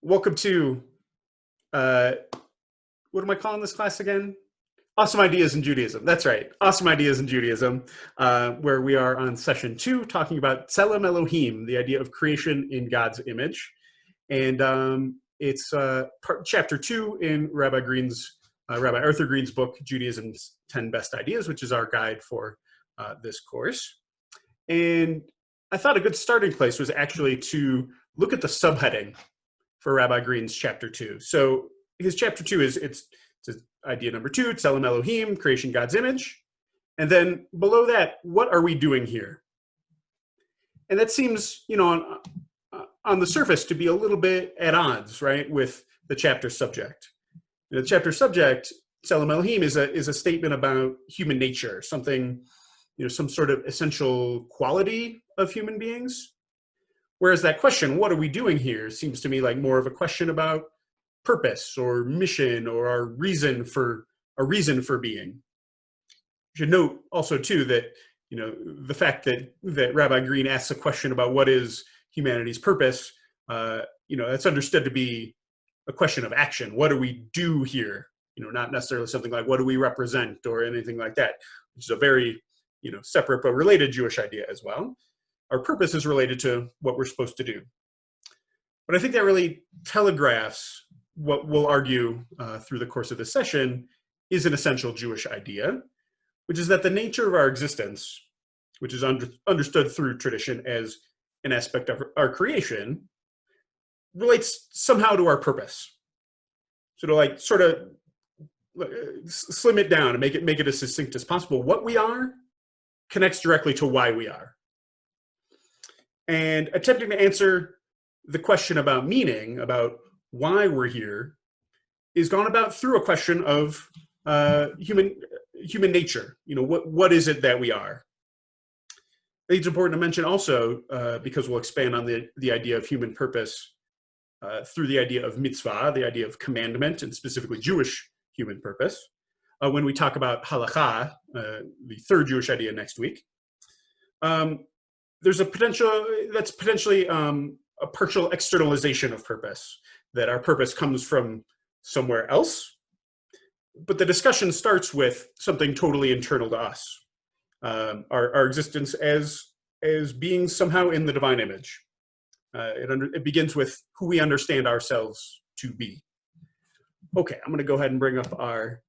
Welcome to, uh, what am I calling this class again? Awesome Ideas in Judaism. That's right. Awesome Ideas in Judaism, where we are on session 2, talking about Tzelem Elohim, the idea of creation in God's image. And it's chapter 2 in Rabbi Arthur Green's book, Judaism's 10 Best Ideas, which is our guide for this course. And I thought a good starting place was actually to look at the subheading for Rabbi Green's chapter 2. So his chapter 2 it's idea number 2, Tzelem Elohim, creation God's image. And then below that, what are we doing here? And that seems, on the surface to be a little bit at odds, right, with the chapter subject. The chapter subject, Tzelem Elohim, is a statement about human nature, something, some sort of essential quality of human beings. Whereas that question, what are we doing here, seems to me like more of a question about purpose or mission or our reason for being. You should note also too that, the fact that Rabbi Green asks a question about what is humanity's purpose, that's understood to be a question of action. What do we do here? Not necessarily something like what do we represent or anything like that, which is a very, separate but related Jewish idea as well. Our purpose is related to what we're supposed to do. But I think that really telegraphs what we'll argue through the course of this session is an essential Jewish idea, which is that the nature of our existence, which is understood through tradition as an aspect of our creation, relates somehow to our purpose. So to sort of slim it down and make it as succinct as possible, what we are connects directly to why we are. And attempting to answer the question about meaning, about why we're here, is gone about through a question of human nature. What is it that we are? I think it's important to mention also, because we'll expand on the idea of human purpose through the idea of mitzvah, the idea of commandment, and specifically Jewish human purpose, when we talk about halakha, the third Jewish idea next week. There's potentially a partial externalization of purpose, that our purpose comes from somewhere else. But the discussion starts with something totally internal to us, our existence as being somehow in the divine image. It begins with who we understand ourselves to be. Okay, I'm going to go ahead and bring up our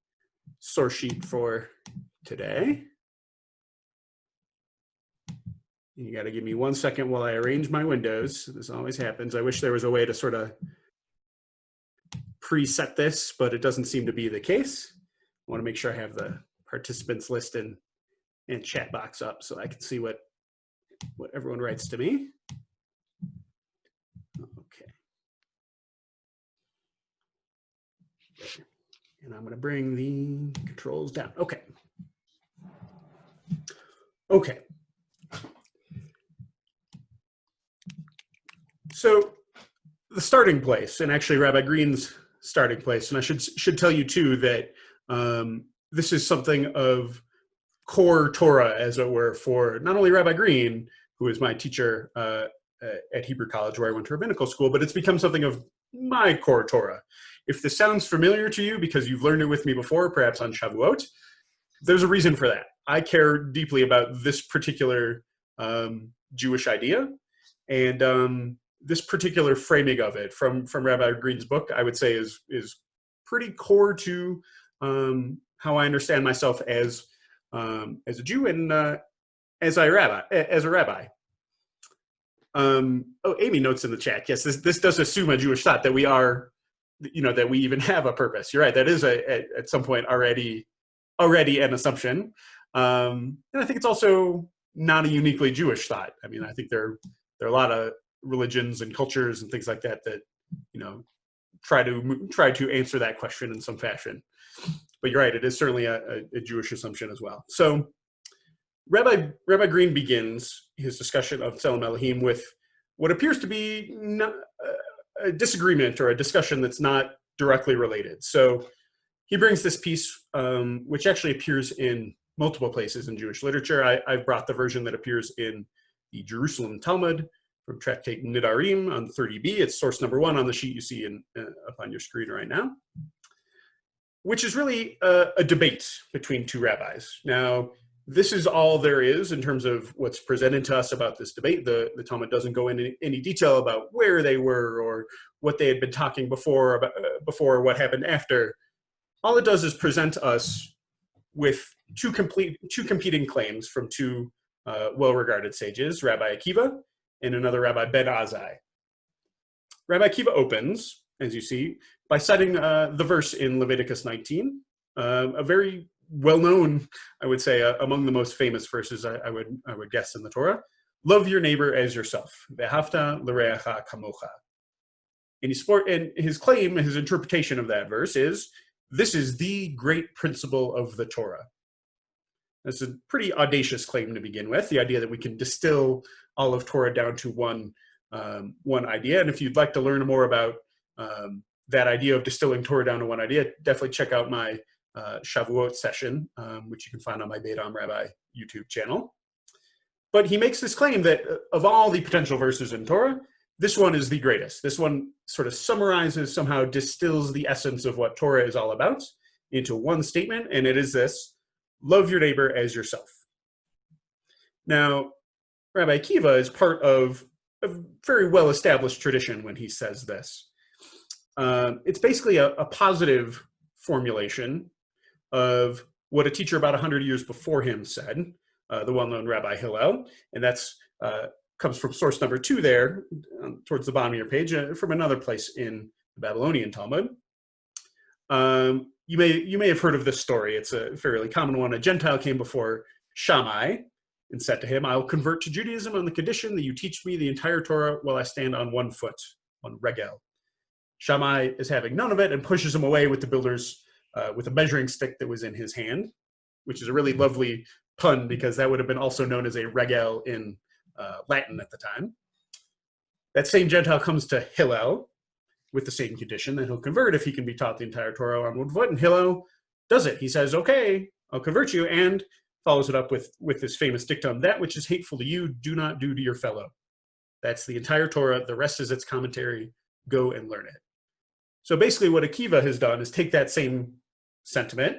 source sheet for today. You got to give me 1 second while I arrange my windows. This always happens. I wish there was a way to sort of preset this, but it doesn't seem to be the case. I want to make sure I have the participants list and chat box up so I can see what everyone writes to me. Okay. And I'm going to bring the controls down. Okay. Okay. So the starting place, and actually Rabbi Green's starting place, and I should tell you too that this is something of core Torah, as it were, for not only Rabbi Green, who is my teacher at Hebrew College, where I went to rabbinical school, but it's become something of my core Torah. If this sounds familiar to you because you've learned it with me before, perhaps on Shavuot, there's a reason for that. I care deeply about this particular Jewish idea, and this particular framing of it from Rabbi Green's book, I would say is pretty core to how I understand myself as a Jew and as a rabbi. Amy notes in the chat. Yes, this does assume a Jewish thought that we are, that we even have a purpose. You're right. That is at some point already an assumption, and I think it's also not a uniquely Jewish thought. I mean, I think there are a lot of religions and cultures and things like that try to answer that question in some fashion. But you're right, it is certainly a Jewish assumption as well. So Rabbi Green begins his discussion of Tzelem Elohim with what appears to be a disagreement or a discussion that's not directly related. So he brings this piece, which actually appears in multiple places in Jewish literature. I've brought the version that appears in the Jerusalem Talmud, from Tractate Nidarim on 30b. It's source number 1 on the sheet you see up on your screen right now, which is really a debate between two rabbis. Now, this is all there is in terms of what's presented to us about this debate. The Talmud doesn't go into any detail about where they were or what they had been talking before, before what happened after. All it does is present us with two competing claims from two well-regarded sages, Rabbi Akiva and another Rabbi Ben Azai. Rabbi Akiva opens, as you see, by citing the verse in Leviticus 19, a very well-known, I would say, among the most famous verses I would guess in the Torah. Love your neighbor as yourself. Ve'ahavta l'reacha kamocha. And his claim, his interpretation of that verse is, this is the great principle of the Torah. That's a pretty audacious claim to begin with, the idea that we can distill all of Torah down to one idea. And if you'd like to learn more about that idea of distilling Torah down to one idea, definitely check out my Shavuot session, which you can find on my Beit Rabbi YouTube channel. But he makes this claim that of all the potential verses in Torah, this one is the greatest. This one sort of summarizes, somehow distills the essence of what Torah is all about into one statement, and it is this: love your neighbor as yourself. Now, Rabbi Akiva is part of a very well-established tradition when he says this. It's basically a positive formulation of what a teacher about 100 years before him said, the well-known Rabbi Hillel, and that's comes from source number 2 there, towards the bottom of your page, from another place in the Babylonian Talmud. You may have heard of this story. It's a fairly common one. A Gentile came before Shammai and said to him, "I will convert to Judaism on the condition that you teach me the entire Torah while I stand on one foot, on regel." Shammai is having none of it and pushes him away with the builders, with a measuring stick that was in his hand, which is a really lovely pun because that would have been also known as a regel in Latin at the time. That same Gentile comes to Hillel with the same condition that he'll convert if he can be taught the entire Torah on one foot, and Hillel does it. He says, "Okay, I'll convert you," and follows it up with this famous dictum: "That which is hateful to you, do not do to your fellow." That's the entire Torah. The rest is its commentary. Go and learn it. So basically what Akiva has done is take that same sentiment,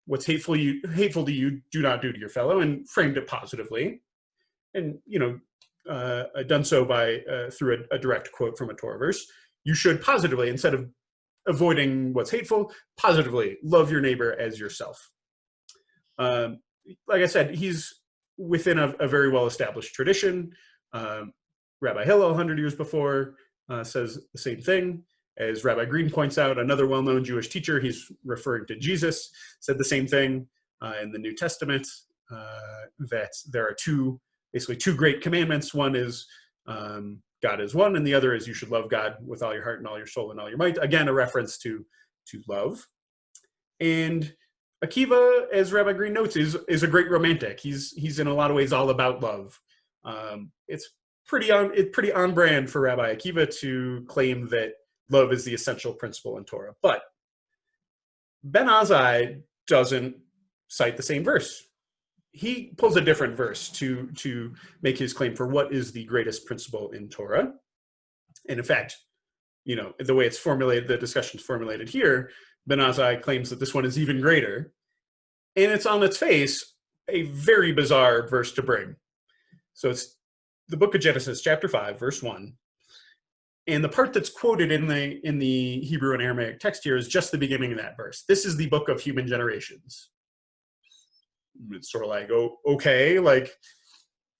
what's hateful to you, do not do to your fellow, and framed it positively. And, done so by through a direct quote from a Torah verse. You should positively, instead of avoiding what's hateful, positively love your neighbor as yourself. Like I said, he's within a very well-established tradition. Rabbi Hillel, 100 years before, says the same thing. As Rabbi Green points out, another well-known Jewish teacher, he's referring to Jesus, said the same thing in the New Testament, that there are basically two great commandments. One is God is one, and the other is you should love God with all your heart and all your soul and all your might. Again, a reference to love. And Akiva, as Rabbi Green notes, is a great romantic. He's in a lot of ways all about love. It's pretty on brand for Rabbi Akiva to claim that love is the essential principle in Torah. But Ben Azai doesn't cite the same verse. He pulls a different verse to make his claim for what is the greatest principle in Torah. And in fact, the way it's formulated, the discussion's formulated here, Ben Azai claims that this one is even greater. And it's on its face a very bizarre verse to bring. So it's the book of Genesis, chapter 5, verse 1. And the part that's quoted in the Hebrew and Aramaic text here is just the beginning of that verse. This is the book of human generations. It's sort of like, oh, okay, like,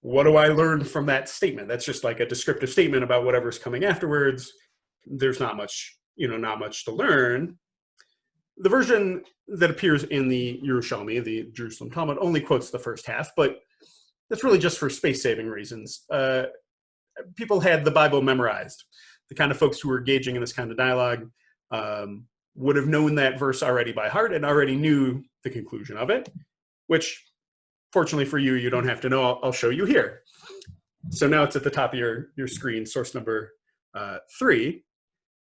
what do I learn from that statement? That's just like a descriptive statement about whatever's coming afterwards. There's not much to learn. The version that appears in the Yerushalmi, the Jerusalem Talmud, only quotes the first half, but that's really just for space-saving reasons. People had the Bible memorized. The kind of folks who were engaging in this kind of dialogue would have known that verse already by heart and already knew the conclusion of it, which, fortunately for you, you don't have to know. I'll show you here. So now it's at the top of your screen, source number 3.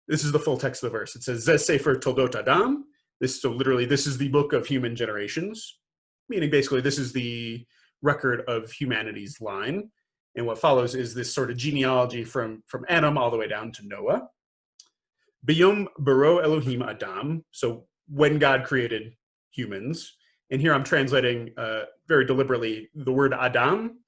This is the full text of the verse. It says, Zeh Sefer Toldot Adam. So literally, this is the book of human generations, meaning basically this is the record of humanity's line. And what follows is this sort of genealogy from Adam all the way down to Noah. Biyom baro Elohim Adam. So when God created humans, and here I'm translating very deliberately the word Adam,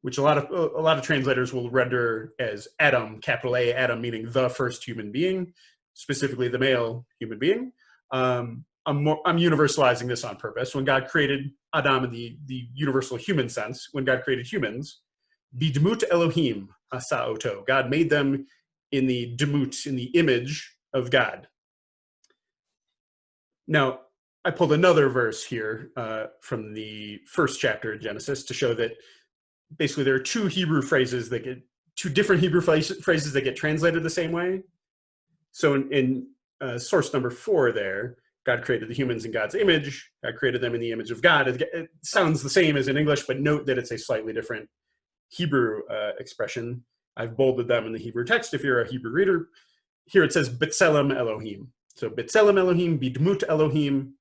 which a lot of translators will render as Adam, capital A, Adam meaning the first human being, specifically the male human being. I'm universalizing this on purpose. When God created Adam in the universal human sense, when God created humans, bidmut Elohim asa oto. God made them in the demut, in the image of God. Now, I pulled another verse here from the first chapter of Genesis to show that basically there are two different Hebrew phrases that get translated the same way. So in source number 4 there, God created the humans in God's image. God created them in the image of God. It sounds the same as in English, but note that it's a slightly different Hebrew expression. I've bolded them in the Hebrew text if you're a Hebrew reader. Here it says Tzelem Elohim. So Tzelem Elohim, bidmut Elohim.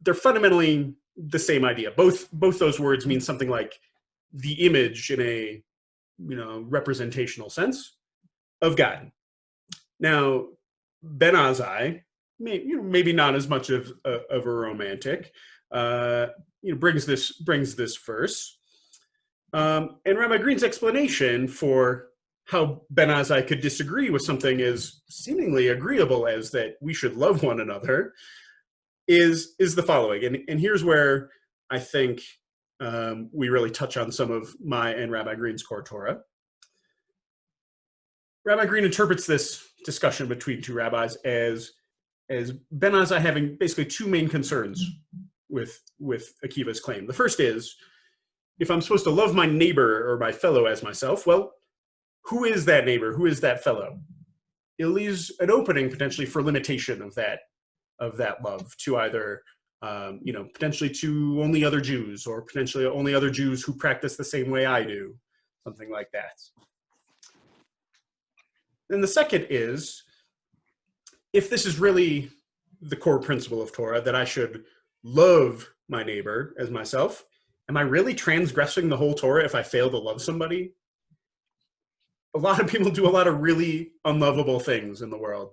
They're fundamentally the same idea. Both those words mean something like the image in a representational sense of God. Now, Ben Azai, maybe not as much of a romantic, brings this verse, and Rabbi Green's explanation for how Ben Azai could disagree with something as seemingly agreeable as that we should love one another is the following, and here's where I think we really touch on some of my and Rabbi Green's core Torah. Rabbi Green interprets this discussion between two rabbis as Ben Azai having basically two main concerns with Akiva's claim. The first is, if I'm supposed to love my neighbor or my fellow as myself, well, who is that neighbor? Who is that fellow? It leaves an opening potentially for limitation of that love to either potentially to only other Jews, or potentially only other Jews who practice the same way I do, something like that. And the second is, if this is really the core principle of Torah, that I should love my neighbor as myself, am I really transgressing the whole Torah if I fail to love somebody? A lot of people do a lot of really unlovable things in the world.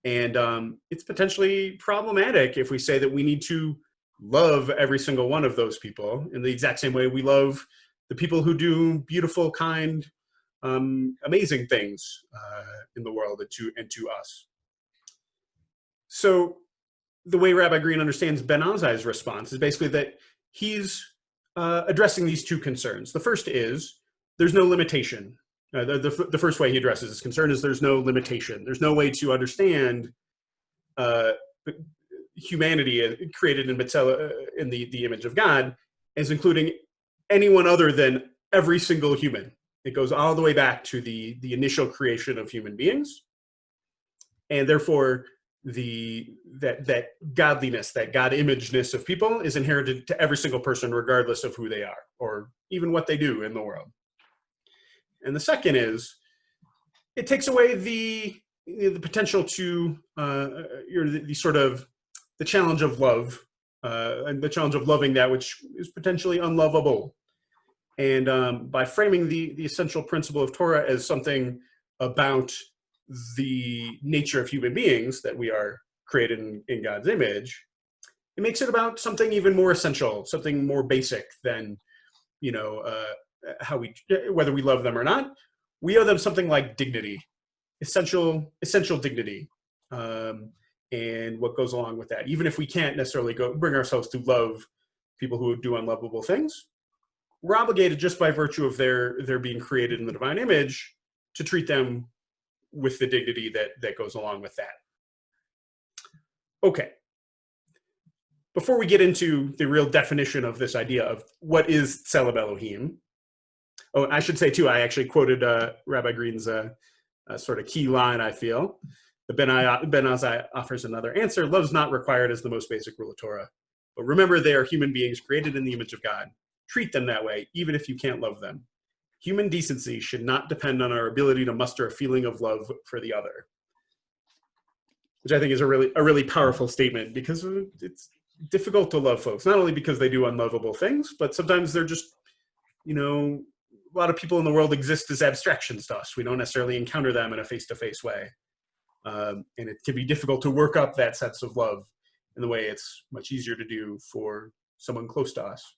And it's potentially problematic if we say that we need to love every single one of those people in the exact same way we love the people who do beautiful, kind, amazing things in the world and to us. So the way Rabbi Green understands Ben Azai's response is basically that he's addressing these two concerns. The first is there's no limitation. The first way he addresses this concern is there's no limitation. There's no way to understand humanity created in the image of God as including anyone other than every single human. It goes all the way back to the initial creation of human beings, and therefore that godliness, that God-imagedness of people is inherited to every single person, regardless of who they are or even what they do in the world. And the second is, it takes away the potential to the challenge of love, and the challenge of loving that which is potentially unlovable. And by framing the essential principle of Torah as something about the nature of human beings, that we are created in God's image, it makes it about something even more essential, something more basic than whether we love them or not. We owe them something like dignity, essential dignity, and what goes along with that. Even if we can't necessarily bring ourselves to love people who do unlovable things, we're obligated just by virtue of their being created in the divine image to treat them with the dignity that goes along with that. Okay. Before we get into the real definition of this idea of what is Tzelem Elohim, I should say too, I actually quoted Rabbi Green's sort of key line, I feel. The Ben Azai offers another answer. Love is not required as the most basic rule of Torah. But remember, they are human beings created in the image of God. Treat them that way, even if you can't love them. Human decency should not depend on our ability to muster a feeling of love for the other. Which I think is a really powerful statement, because it's difficult to love folks, not only because they do unlovable things, but sometimes they're just, a lot of people in the world exist as abstractions to us. We don't necessarily encounter them in a face-to-face way. And it can be difficult to work up that sense of love in the way it's much easier to do for someone close to us.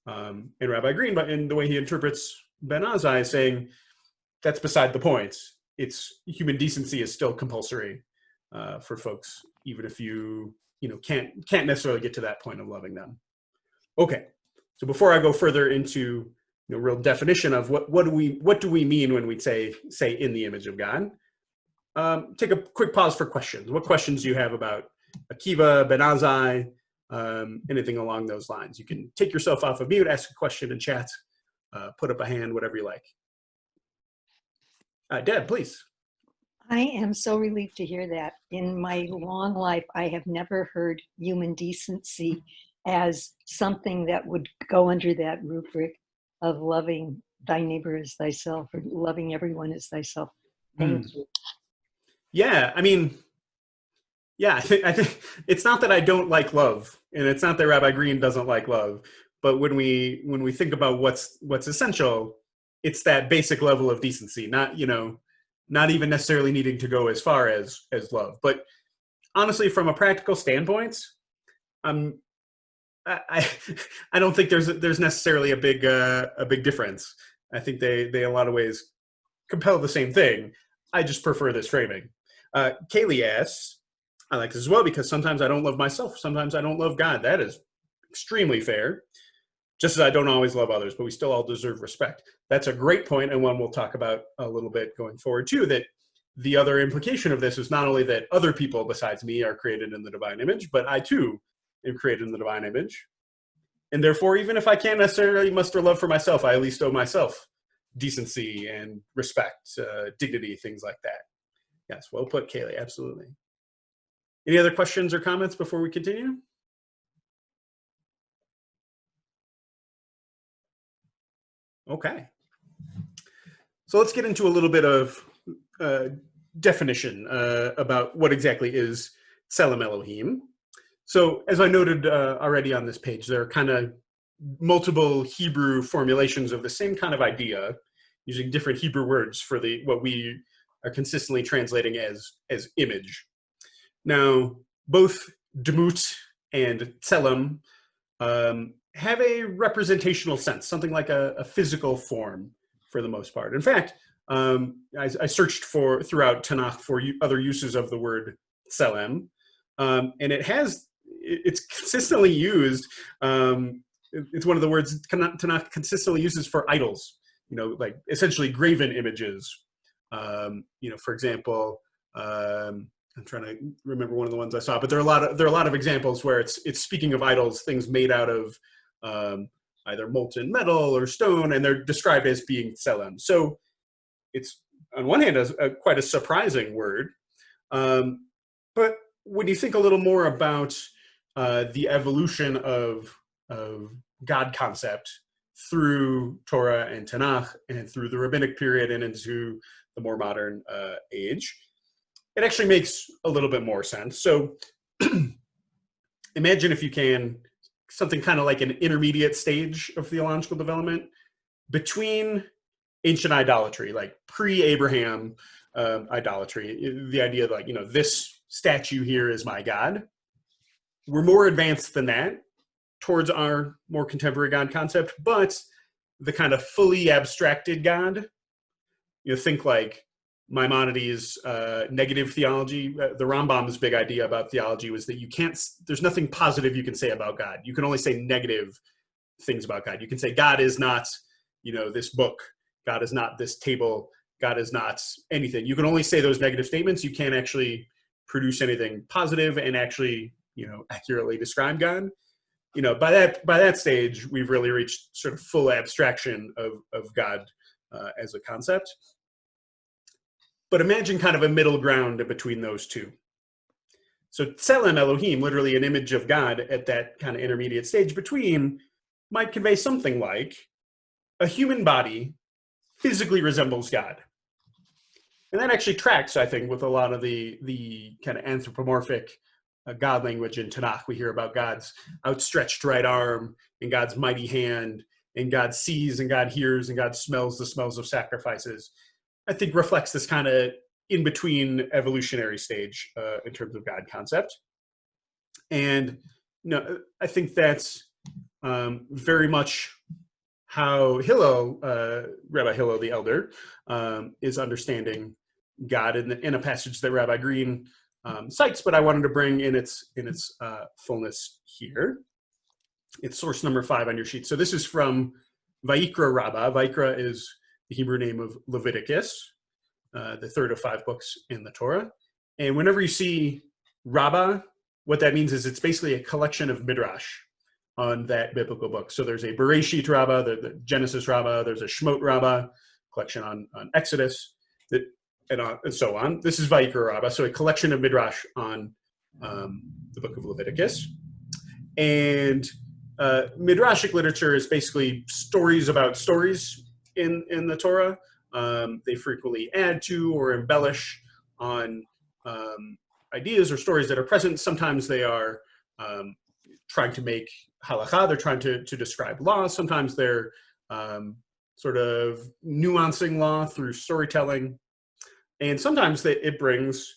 And Rabbi Green, but in the way he interprets Ben Azai, is saying that's beside the point. It's human decency is still compulsory for folks, even if you can't necessarily get to that point of loving them. Okay, so before I go further into real definition of what do we mean when we say in the image of God, take a quick pause for questions. What questions do you have about Akiva, Ben Azai, anything along those lines? You can take yourself off of mute, ask a question in chat, put up a hand, whatever you like. Deb, please. I am so relieved to hear that. In my long life, I have never heard human decency as something that would go under that rubric of loving thy neighbor as thyself, or loving everyone as thyself. Thank you. Yeah, I mean, yeah, I think it's not that I don't like love, and it's not that Rabbi Green doesn't like love, but when we think about what's essential, it's that basic level of decency, not even necessarily needing to go as far as love. But honestly, from a practical standpoint, I don't think there's necessarily a big difference. I think they in a lot of ways compel the same thing. I just prefer this framing. Kaylee asks, I like this as well because sometimes I don't love myself. Sometimes I don't love God. That is extremely fair. Just as I don't always love others, but we still all deserve respect. That's a great point, and one we'll talk about a little bit going forward too, that the other implication of this is not only that other people besides me are created in the divine image, but I too am created in the divine image. And therefore, even if I can't necessarily muster love for myself, I at least owe myself decency and respect, dignity, things like that. Yes, well put, Kaylee, absolutely. Any other questions or comments before we continue? Okay. So let's get into a little bit of definition about what exactly is Tzelem Elohim. So as I noted already on this page, there are kind of multiple Hebrew formulations of the same kind of idea, using different Hebrew words for what we are consistently translating as image. Now, both Demut and Tzelem have a representational sense, something like a physical form for the most part. In fact, I searched throughout Tanakh for other uses of the word Tzelem, and it's consistently used. It's one of the words Tanakh consistently uses for idols, like essentially graven images. For example, I'm trying to remember one of the ones I saw, but there are a lot of examples where it's speaking of idols, things made out of either molten metal or stone, and they're described as being tzelem. So it's on one hand quite a surprising word, but when you think a little more about the evolution of God concept through Torah and Tanakh and through the rabbinic period and into the more modern age, it actually makes a little bit more sense. So imagine, if you can, something kind of like an intermediate stage of theological development between ancient idolatry, like pre-Abraham idolatry, the idea that, this statue here is my God. We're more advanced than that towards our more contemporary God concept, but the kind of fully abstracted God, think like Maimonides' negative theology. The Rambam's big idea about theology was that there's nothing positive you can say about God. You can only say negative things about God. You can say God is not, this book. God is not this table. God is not anything. You can only say those negative statements. You can't actually produce anything positive and actually, accurately describe God. By that stage, we've really reached sort of full abstraction of God as a concept. But imagine kind of a middle ground between those two. So Tzelem Elohim, literally an image of God at that kind of intermediate stage between, might convey something like a human body physically resembles God. And that actually tracks, I think, with a lot of the kind of anthropomorphic God language in Tanakh. We hear about God's outstretched right arm and God's mighty hand and God sees and God hears and God smells the smells of sacrifices, I think reflects this kind of in-between evolutionary stage in terms of God concept. And I think that's very much how Hillel, Rabbi Hillel the Elder, is understanding God in a passage that Rabbi Green cites, but I wanted to bring in its fullness here. It's source number 5 on your sheet. So this is from Vayikra Rabbah. Vayikra is the Hebrew name of Leviticus, the third of 5 books in the Torah. And whenever you see Rabbah, what that means is it's basically a collection of midrash on that biblical book. So there's a Bereshit Rabbah, the Genesis Rabbah, there's a Shemot Rabbah, collection on Exodus, and so on. This is Vayikra Rabbah, so a collection of midrash on the book of Leviticus. And midrashic literature is basically stories about stories in the Torah. They frequently add to or embellish on ideas or stories that are present. Sometimes they are trying to make halakha, they're trying to describe law. Sometimes they're sort of nuancing law through storytelling. And sometimes it brings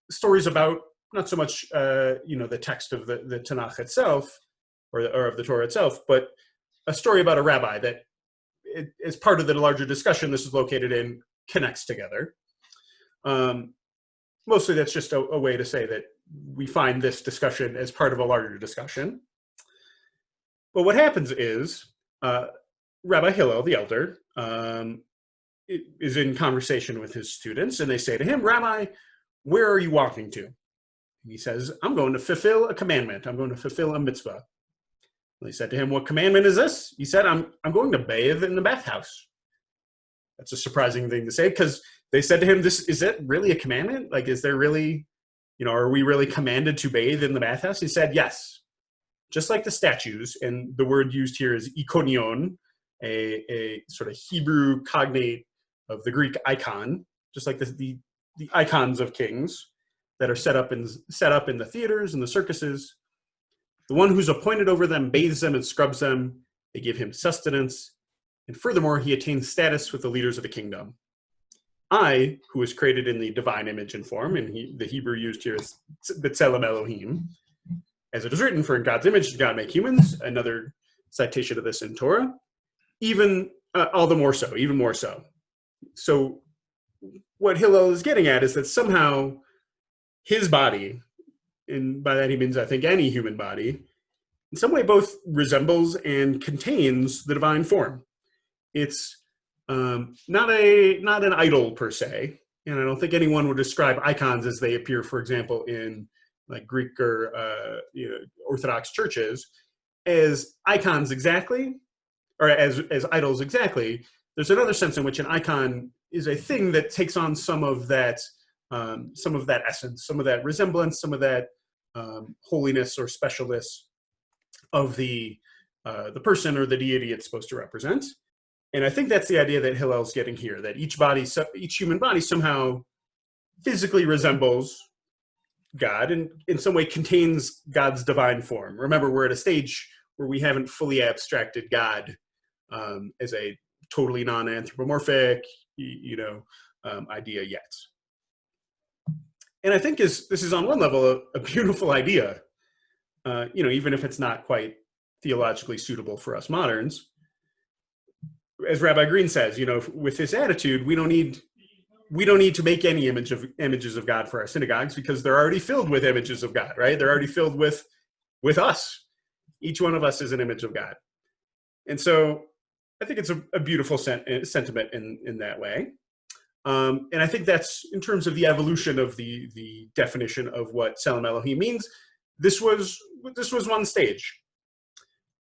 stories about not so much the text of the Tanakh itself or of the Torah itself, but a story about a rabbi that as part of the larger discussion this is located in connects together. Mostly that's just a way to say that we find this discussion as part of a larger discussion. But what happens is Rabbi Hillel the Elder is in conversation with his students, and they say to him, "Rabbi, where are you walking to?" And he says, "I'm going to fulfill a commandment. I'm going to fulfill a mitzvah." And they said to him, "What commandment is this?" He said, I'm going to bathe in the bathhouse." That's a surprising thing to say, because they said to him, is it really a commandment? Like, is there really, are we really commanded to bathe in the bathhouse? He said, yes. Just like the statues, and the word used here is ikonion, a sort of Hebrew cognate of the Greek icon, just like the icons of kings that are set up in the theaters and the circuses. The one who's appointed over them bathes them and scrubs them. They give him sustenance. And furthermore, he attains status with the leaders of the kingdom. I, who was created in the divine image and form, and the Hebrew used here is the Tzelem Elohim, as it is written, for in God's image did God make humans, another citation of this in Torah, even all the more so, even more so. So what Hillel is getting at is that somehow his body, and by that he means, I think, any human body, in some way both resembles and contains the divine form. It's not an idol per se, and I don't think anyone would describe icons as they appear, for example, in like Greek or Orthodox churches, as icons exactly, or as idols exactly. There's another sense in which an icon is a thing that takes on some of that essence, some of that resemblance, some of that holiness or specialness of the person or the deity it's supposed to represent. And I think that's the idea that Hillel's getting here, that each human body somehow physically resembles God and in some way contains God's divine form. Remember, we're at a stage where we haven't fully abstracted God as a totally non-anthropomorphic, idea yet. And I think this is on one level a beautiful idea, even if it's not quite theologically suitable for us moderns. As Rabbi Green says, with this attitude, we don't need to make any images of God for our synagogues, because they're already filled with images of God, right? They're already filled with us. Each one of us is an image of God. And so I think it's a beautiful sentiment in that way. And I think that's, in terms of the evolution of the definition of what Tzelem Elohim means, this was one stage.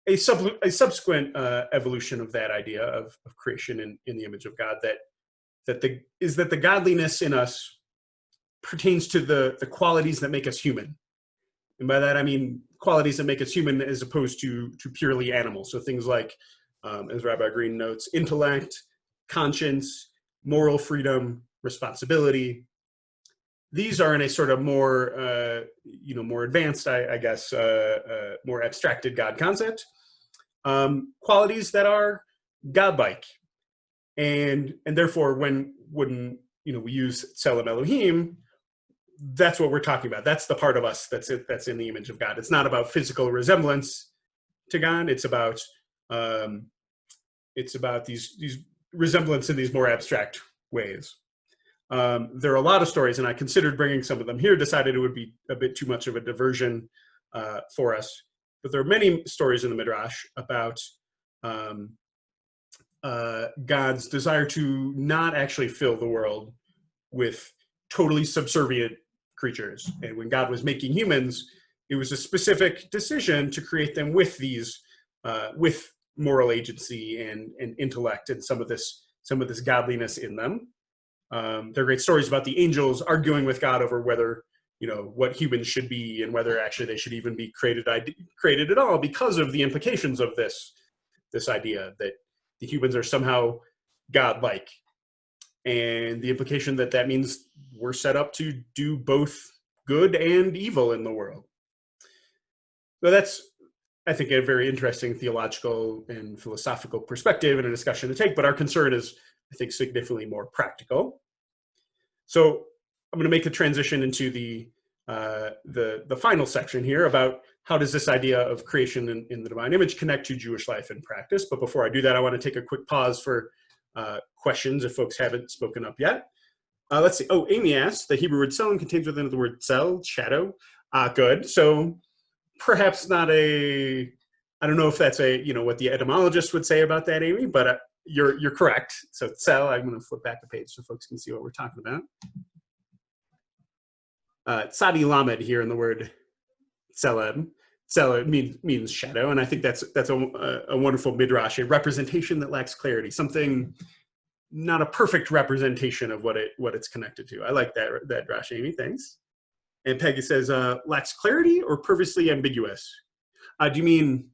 A subsequent evolution of that idea of creation in the image of God that the godliness in us pertains to the qualities that make us human. And by that I mean qualities that make us human as opposed to purely animal. So things like, as Rabbi Green notes, intellect, conscience, moral freedom, responsibility. These are in a sort of more, more advanced, I guess, more abstracted God concept. qualities that are godlike. And therefore, when we use Tzelem Elohim, that's what we're talking about. That's the part of us that's in the image of God. It's not about physical resemblance to God. It's about these resemblance in these more abstract ways. There are a lot of stories, and I considered bringing some of them here, decided it would be a bit too much of a diversion for us. But there are many stories in the Midrash about God's desire to not actually fill the world with totally subservient creatures. And when God was making humans, it was a specific decision to create them with these, with moral agency and intellect and some of this godliness in them. There are great stories about the angels arguing with God over whether, what humans should be and whether actually they should even be created at all, because of the implications of this idea that the humans are somehow godlike, and the implication that means we're set up to do both good and evil in the world. So that's, I think, a very interesting theological and philosophical perspective and a discussion to take, but our concern is, I think, significantly more practical. So I'm going to make the transition into the final section here about how does this idea of creation in the divine image connect to Jewish life and practice. But before I do that, I want to take a quick pause for questions if folks haven't spoken up yet. Let's see. Oh, Amy asked, the Hebrew word tzelem contains within it the word tzel, shadow. Good. So perhaps not I don't know if that's what the etymologist would say about that, Amy, but you're correct. So tzel, I'm going to flip back the page so folks can see what we're talking about. Tzadi lamed here in the word tzelem. Tzelem means shadow, and I think that's a wonderful midrash, a representation that lacks clarity, something not a perfect representation of what it's connected to. I like that drash, Amy. Thanks. And Peggy says, lacks clarity or purposely ambiguous? Do you mean,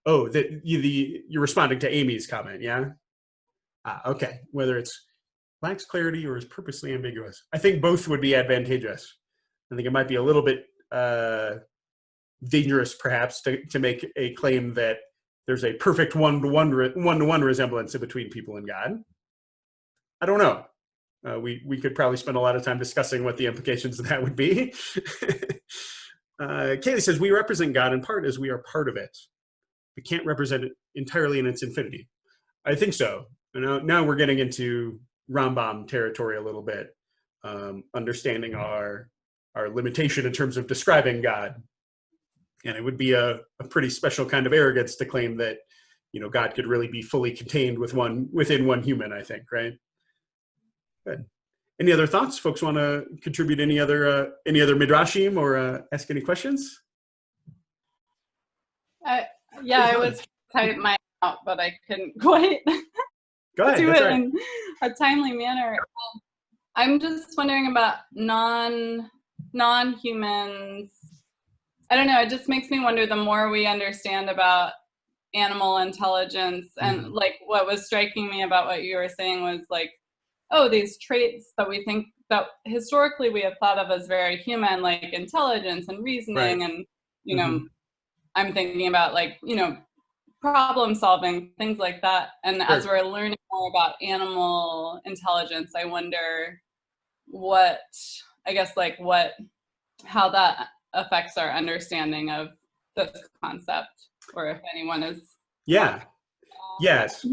that you're responding to Amy's comment, yeah? Okay. Whether it's lacks clarity or is purposely ambiguous. I think both would be advantageous. I think it might be a little bit dangerous, perhaps, to make a claim that there's a perfect one-to-one resemblance between people and God. I don't know. We could probably spend a lot of time discussing what the implications of that would be. Kaylee says, we represent God in part as we are part of it. We can't represent it entirely in its infinity. I think so. Now we're getting into Rambam territory a little bit, understanding our limitation in terms of describing God. And it would be a pretty special kind of arrogance to claim that, God could really be fully contained within one human, I think, right? Good. Any other thoughts? Folks want to contribute any other midrashim or ask any questions? I was trying to type mine out, but I couldn't quite Go ahead, do it right. in a timely manner. I'm just wondering about non-humans. I don't know. It just makes me wonder, the more we understand about animal intelligence, and like what was striking me about what you were saying was like, these traits that we think that historically we have thought of as very human, like intelligence and reasoning, right. And I'm thinking about like problem solving, things like that. And sure. As we're learning more about animal intelligence, I wonder how that affects our understanding of this concept, or if anyone is. Yes.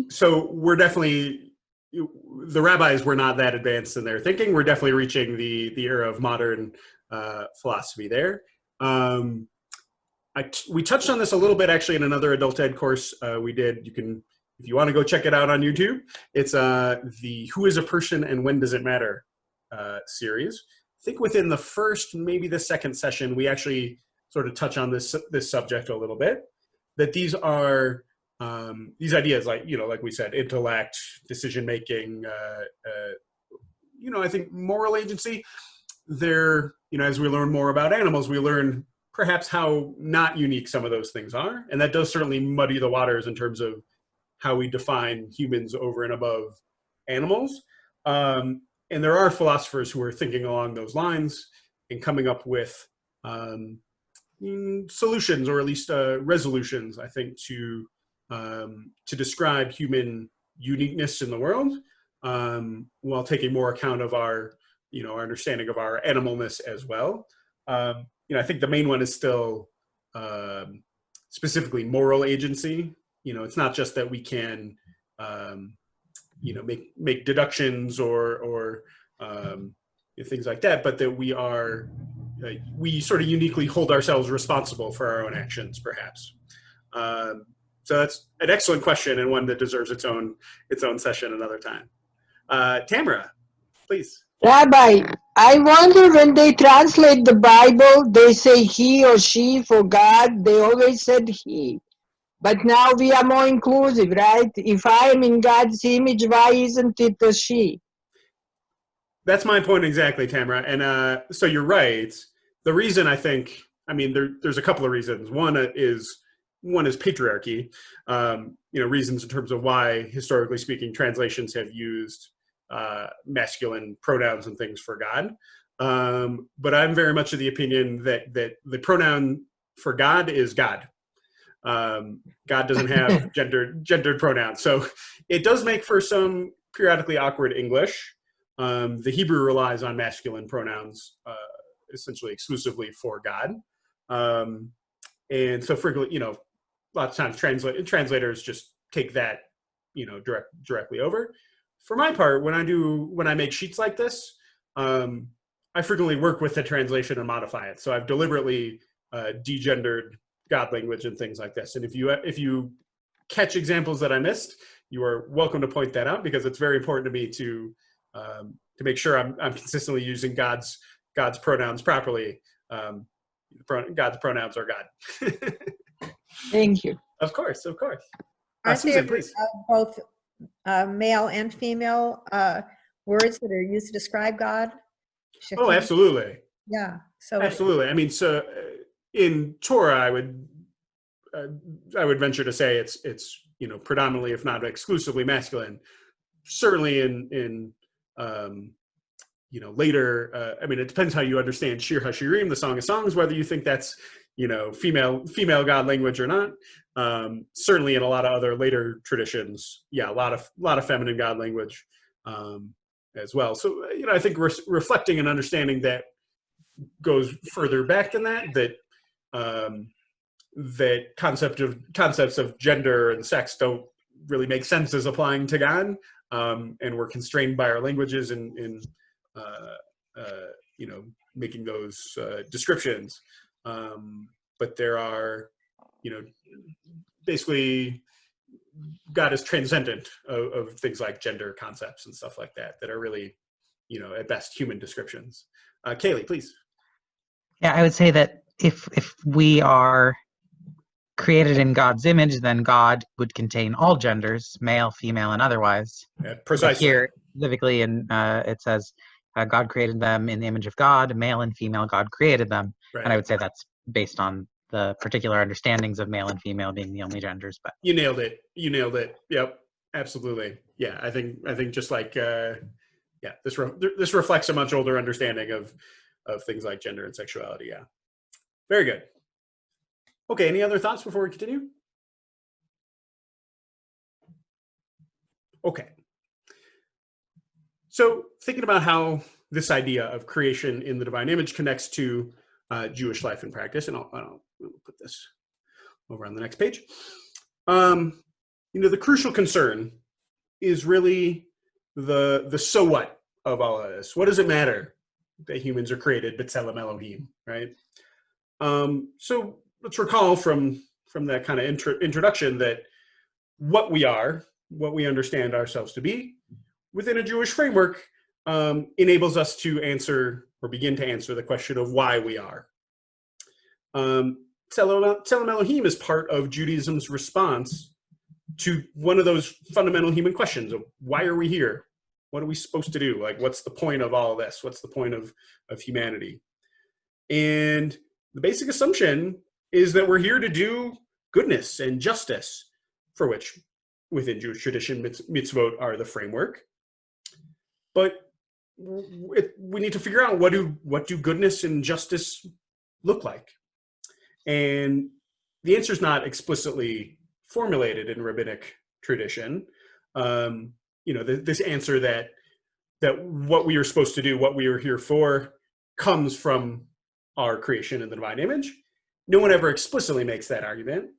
So we're definitely, the rabbis were not that advanced in their thinking. We're definitely reaching the era of modern philosophy there. We touched on this a little bit actually in another adult ed course we did. You can, if you want to go check it out on YouTube, it's the Who is a Person and When Does It Matter series. I think within the first, maybe the second session, we actually sort of touch on this subject a little bit, that these are these ideas, like we said, intellect, decision-making, I think moral agency, they're, as we learn more about animals, we learn perhaps how not unique some of those things are. And that does certainly muddy the waters in terms of how we define humans over and above animals. And there are philosophers who are thinking along those lines and coming up with solutions, or at least resolutions, I think, to describe human uniqueness in the world, while taking more account of our, our understanding of our animalness as well. I think the main one is still specifically moral agency. It's not just that we can, make deductions or things like that, but that we sort of uniquely hold ourselves responsible for our own actions, perhaps. So that's an excellent question, and one that deserves its own session another time. Tamara, please. Rabbi, I wonder, when they translate the Bible, they say he or she for God. They always said he. But now we are more inclusive, right? If I am in God's image, why isn't it a she? That's my point exactly, Tamara. And so you're right. The reason, I think, there's a couple of reasons. One is patriarchy. Reasons in terms of why, historically speaking, translations have used masculine pronouns and things for God. But I'm very much of the opinion that the pronoun for God is God. God doesn't have gendered pronouns, so it does make for some periodically awkward English. The Hebrew relies on masculine pronouns essentially exclusively for God, and so frequently, a lot of times translators just take that, directly over. For my part, when I make sheets like this, I frequently work with the translation and modify it. So I've deliberately degendered God language and things like this. And if you catch examples that I missed, you are welcome to point that out, because it's very important to me to make sure I'm consistently using God's pronouns properly. God's pronouns are God. Thank you. Of course. Aren't Susan, there please. both male and female words that are used to describe God? Oh, Shekhinah? absolutely. Yeah. So Absolutely. So in Torah, I would venture to say it's predominantly, if not exclusively, masculine. Certainly in later. It depends how you understand Shir HaShirim, the Song of Songs, whether you think that's female God language or not. Certainly in a lot of other later traditions, a lot of feminine God language as well. So I think reflecting and understanding that goes further back than that concepts of gender and sex don't really make sense as applying to God, and we're constrained by our languages in making those descriptions. But there are, basically, God is transcendent of things like gender concepts and stuff like that are really, at best, human descriptions. Kaylee, please. Yeah, I would say that if we are created in God's image, then God would contain all genders, male, female, and otherwise. Precisely. But here, specifically, it says God created them in the image of God, male and female, God created them. Right. And I would say that's based on the particular understandings of male and female being the only genders. But you nailed it. Yep, absolutely. Yeah, I think just like this reflects a much older understanding of things like gender and sexuality. Yeah, very good. Okay, any other thoughts before we continue? Okay. So thinking about how this idea of creation in the divine image connects to Jewish life and practice, and I'll put this over on the next page. The crucial concern is really the so what of all of this. What does it matter that humans are created Tzelem Elohim, right? So let's recall from that kind of introduction that what we are, what we understand ourselves to be, within a Jewish framework, enables us to answer or begin to answer the question of why we are. Tzelem Elohim is part of Judaism's response to one of those fundamental human questions of why are we here? What are we supposed to do? Like, what's the point of all of this? What's the point of humanity? And the basic assumption is that we're here to do goodness and justice, for which, within Jewish tradition, mitzvot are the framework. But we need to figure out what do goodness and justice look like. And the answer is not explicitly formulated in rabbinic tradition. This answer that what we are supposed to do, what we are here for, comes from our creation in the divine image. No one ever explicitly makes that argument,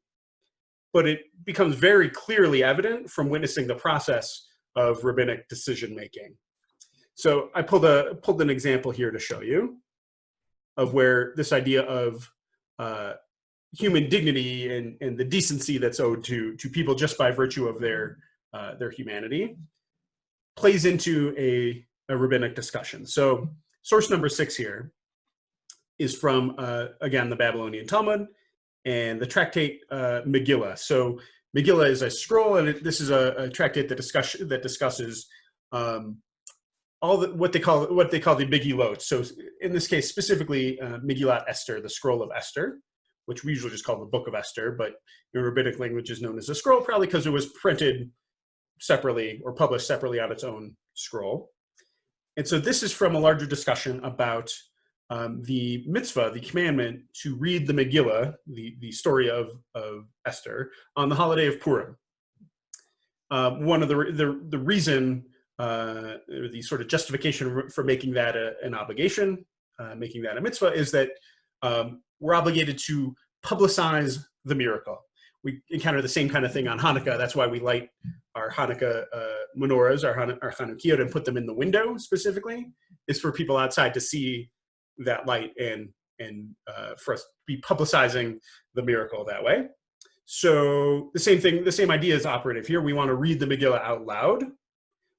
but it becomes very clearly evident from witnessing the process of rabbinic decision making. So I pulled an example here to show you of where this idea of human dignity and the decency that's owed to people just by virtue of their humanity plays into a rabbinic discussion. So source number 6 here is from, again, the Babylonian Talmud and the tractate Megillah. So Megillah is a scroll, and this is a tractate that discusses what they call the Megillot. So in this case, specifically Megillat Esther, the scroll of Esther, which we usually just call the Book of Esther, but in rabbinic language is known as a scroll, probably because it was printed separately or published separately on its own scroll. And so this is from a larger discussion about the mitzvah, the commandment to read the Megillah, the story of Esther, on the holiday of Purim. One of the reason, the sort of justification for making that an obligation, making that a mitzvah, is that we're obligated to publicize the miracle. We encounter the same kind of thing on Hanukkah. That's why we light our Hanukkah menorahs, our Chanukiot, and put them in the window specifically, is for people outside to see that light and for us to be publicizing the miracle that way. So the same idea is operative here. We want to read the Megillah out loud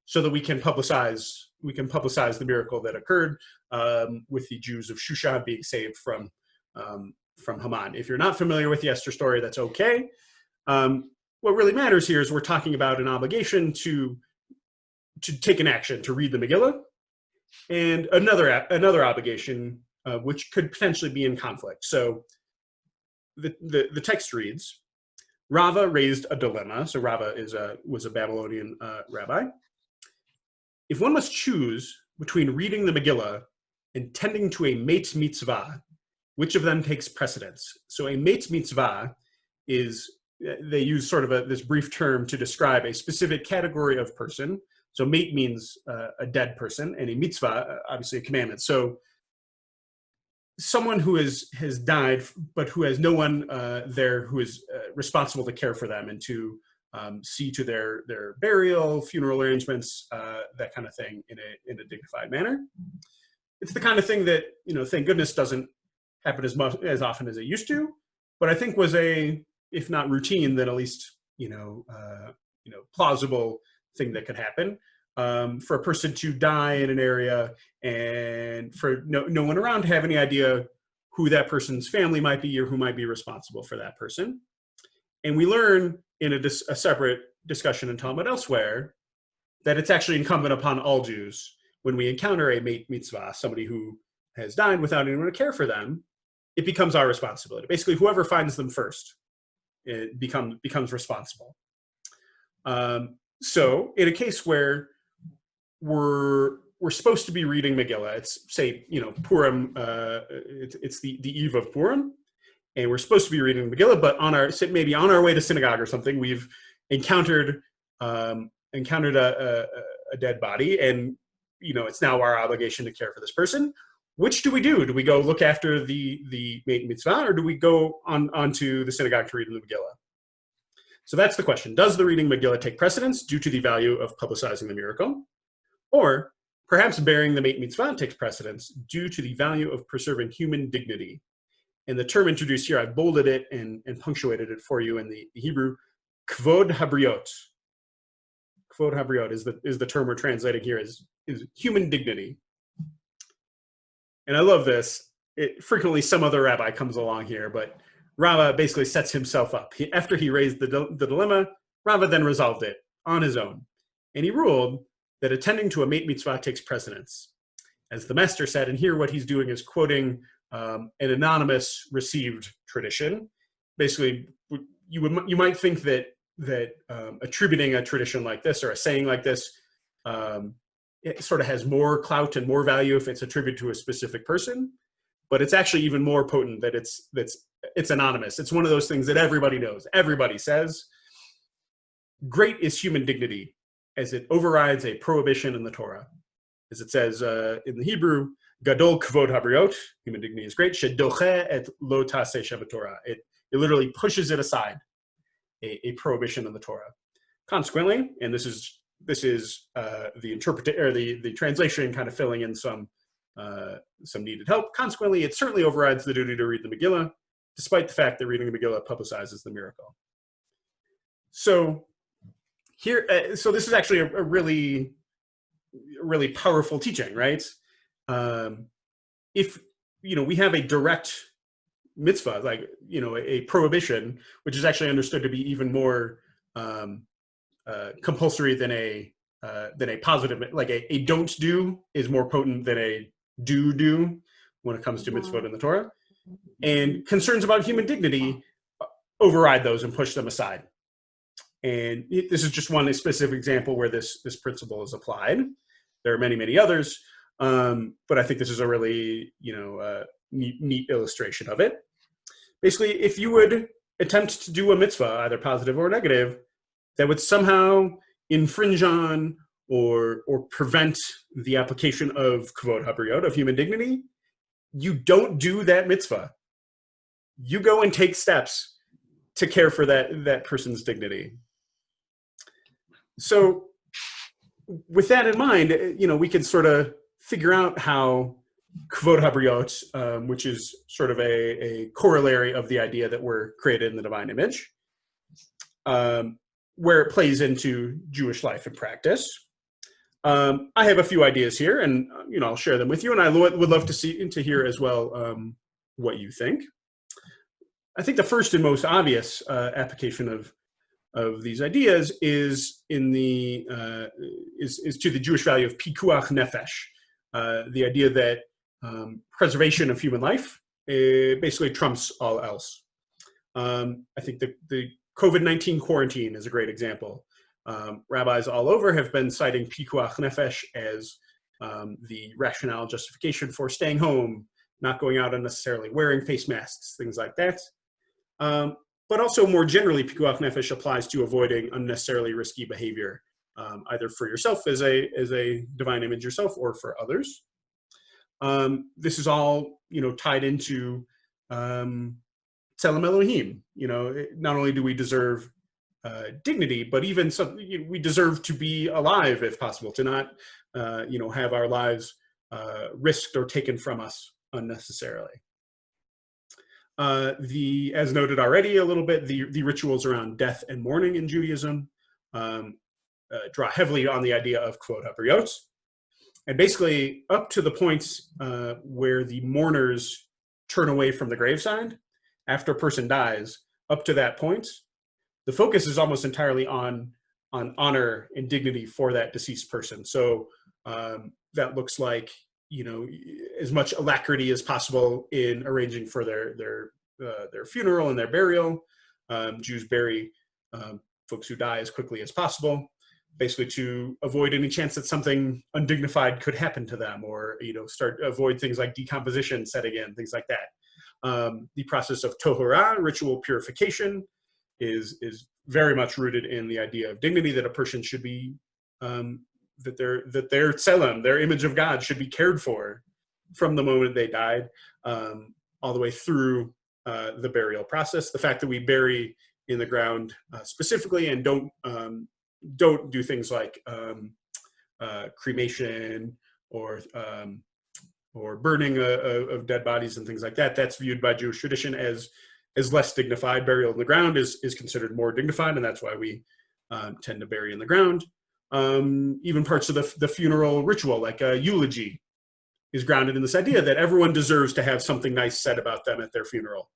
so that we can publicize the miracle that occurred with the Jews of Shushan being saved from Haman. If you're not familiar with the Esther story, that's okay. What really matters here is we're talking about an obligation to take an action, to read the Megillah, and another obligation which could potentially be in conflict. So the text reads, Rava raised a dilemma. So Rava was a Babylonian rabbi. If one must choose between reading the Megillah and tending to a meit mitzvah, which of them takes precedence? So a meit mitzvah is, they use sort of this brief term to describe a specific category of person. So meit means a dead person, and a mitzvah, obviously a commandment. So someone who has died, but who has no one there who is responsible to care for them and to see to their burial, funeral arrangements, that kind of thing in a dignified manner. It's the kind of thing that, thank goodness doesn't happen as often as it used to, but I think was if not routine, then at least, plausible thing that could happen. For a person to die in an area and for no one around to have any idea who that person's family might be or who might be responsible for that person. And we learn in a separate discussion in Talmud elsewhere that it's actually incumbent upon all Jews, when we encounter a meit mitzvah, somebody who has died without anyone to care for them, it becomes our responsibility. Basically, whoever finds them first, it becomes responsible. So in a case where we're supposed to be reading Megillah, it's say, Purim, it's the eve of Purim, and we're supposed to be reading Megillah, but maybe on our way to synagogue or something, we've encountered a dead body, and it's now our obligation to care for this person. Which do we do? Do we go look after the meit mitzvah, or do we go onto the synagogue to read the Megillah? So that's the question. Does the reading Megillah take precedence due to the value of publicizing the miracle? Or perhaps bearing the meit mitzvah takes precedence due to the value of preserving human dignity? And the term introduced here, I've bolded it and punctuated it for you in the Hebrew, kvod habriot. Kvod habriot is the term we're translating here is human dignity. And I love this. Frequently, some other rabbi comes along here, but Rava basically sets himself up. After he raised the dilemma, Rava then resolved it on his own. And he ruled that attending to a meit mitzvah takes precedence. As the master said, and here what he's doing is quoting an anonymous received tradition. Basically, you might think that attributing a tradition like this or a saying like this, it sort of has more clout and more value if it's attributed to a specific person. but it's actually even more potent that it's anonymous. It's one of those things that everybody knows. Everybody says, great is human dignity, as it overrides a prohibition in the Torah. As it says in the Hebrew, Gadol kvod habriot, human dignity is great, shedoche et lo taseh shevatorah. It literally pushes it aside, a prohibition in the Torah. Consequently, and this is the the translation kind of filling in some needed help. Consequently, it certainly overrides the duty to read the Megillah, despite the fact that reading the Megillah publicizes the miracle. So here, so this is actually a really powerful teaching, right? If we have a direct mitzvah, like a prohibition, which is actually understood to be even more compulsory than a positive, like a don't do is more potent than a do when it comes to mitzvot in the Torah. And concerns about human dignity override those and push them aside. And this is just one specific example where this principle is applied. There are many others, but I think this is a really neat illustration of it. Basically, if you would attempt to do a mitzvah, either positive or negative, that would somehow infringe on or prevent the application of kavod habriot, of human dignity, you don't do that mitzvah. You go and take steps to care for that person's dignity. So with that in mind, we can sort of figure out how kvod habriot, which is sort of a corollary of the idea that we're created in the divine image, where it plays into Jewish life and practice. I have a few ideas here, and I'll share them with you, and I would love to hear as well what you think. I think the first and most obvious application of these ideas is is to the Jewish value of pikuach nefesh, the idea that preservation of human life basically trumps all else. I think the COVID-19 quarantine is a great example. Rabbis all over have been citing pikuach nefesh as the rationale justification for staying home, not going out unnecessarily, wearing face masks, things like that. But also more generally, pikuach nefesh applies to avoiding unnecessarily risky behavior, either for yourself as a divine image yourself or for others. This is all tied into Tzelem Elohim. Not only do we deserve dignity, but even we deserve to be alive if possible, to not have our lives risked or taken from us unnecessarily. As noted already a little bit, the rituals around death and mourning in Judaism draw heavily on the idea of kvod habriot. And basically up to the point where the mourners turn away from the graveside after a person dies, up to that point, the focus is almost entirely on honor and dignity for that deceased person. So that looks like as much alacrity as possible in arranging for their funeral and their burial. Jews bury folks who die as quickly as possible, basically to avoid any chance that something undignified could happen to them, or avoid things like decomposition setting in, things like that. The process of tohara, ritual purification, is very much rooted in the idea of dignity, that a person should be that their Tzelem, their image of God, should be cared for from the moment they died all the way through the burial process. The fact that we bury in the ground specifically and don't do things like cremation or burning of dead bodies and things like that, that's viewed by Jewish tradition as less dignified. Burial in the ground is considered more dignified, and that's why we tend to bury in the ground. Even parts of the funeral ritual, like a eulogy, is grounded in this idea that everyone deserves to have something nice said about them at their funeral,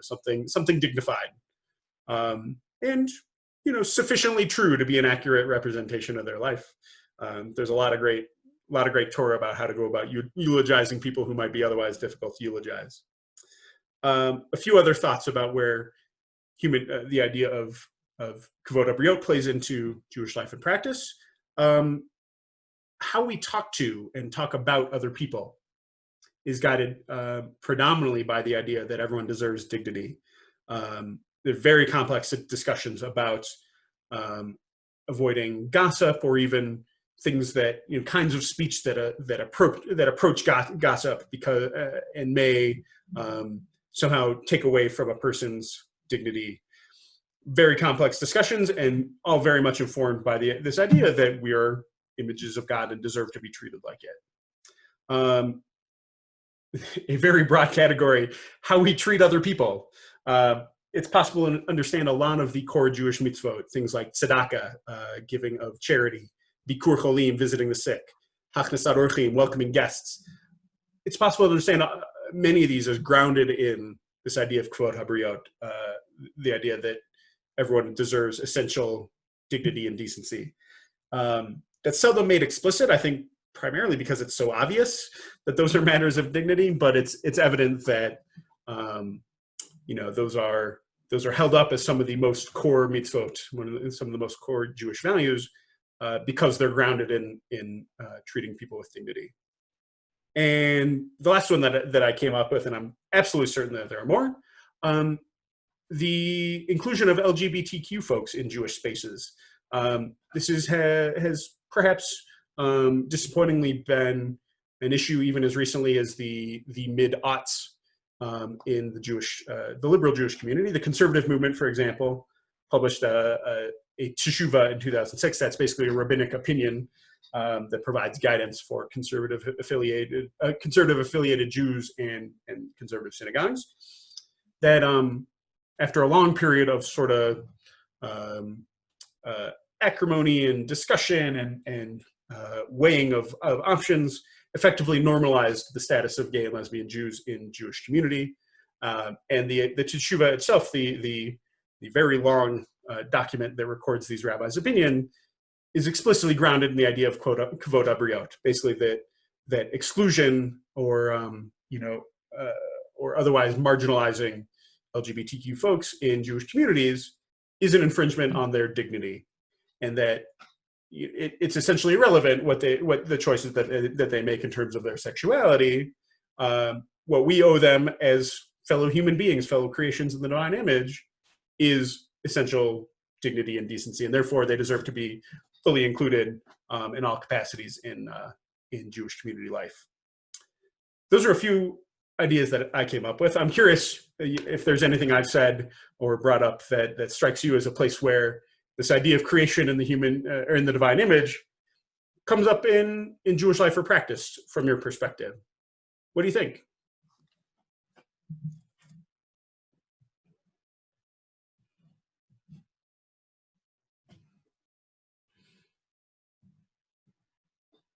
something dignified, and sufficiently true to be an accurate representation of their life. There's a lot of great Torah about how to go about eulogizing people who might be otherwise difficult to eulogize. A few other thoughts about where the idea of kvod habriot plays into Jewish life and practice. How we talk to and talk about other people is guided predominantly by the idea that everyone deserves dignity. They're very complex discussions about avoiding gossip, or even things that, kinds of speech that approach gossip, because and may somehow take away from a person's dignity. Very complex discussions, and all very much informed by this idea that we are images of God and deserve to be treated like it. A very broad category: how we treat other people. It's possible to understand a lot of the core Jewish mitzvot, things like tzedakah, giving of charity, bikur cholim, visiting the sick, hachnasat orchim, welcoming guests. It's possible to understand many of these as grounded in this idea of kvod habriot, the idea that everyone deserves essential dignity and decency. That's seldom made explicit, I think, primarily because it's so obvious that those are matters of dignity, but it's evident that those are held up as some of the most core mitzvot, some of the most core Jewish values, because they're grounded in treating people with dignity. And the last one that I came up with, and I'm absolutely certain that there are more, the inclusion of LGBTQ folks in Jewish spaces. This has perhaps disappointingly been an issue even as recently as the mid-aughts in the liberal Jewish community. The conservative movement, for example, published a teshuvah in 2006. That's basically a rabbinic opinion that provides guidance for conservative affiliated Jews and conservative synagogues. That after a long period of sort of acrimony and discussion and weighing of options, effectively normalized the status of gay and lesbian Jews in Jewish community. And the teshuvah itself, the very long document that records these rabbis' opinion, is explicitly grounded in the idea of kvod habriot, basically that exclusion or otherwise marginalizing LGBTQ folks in Jewish communities is an infringement on their dignity, and that it's essentially irrelevant what the choices that they make in terms of their sexuality. What we owe them as fellow human beings, fellow creations in the divine image, is essential dignity and decency, and therefore they deserve to be fully included in all capacities in Jewish community life. Those are a few ideas that I came up with. I'm curious if there's anything I've said or brought up that strikes you as a place where this idea of creation in the human or in the divine image comes up in Jewish life or practice from your perspective. What do you think?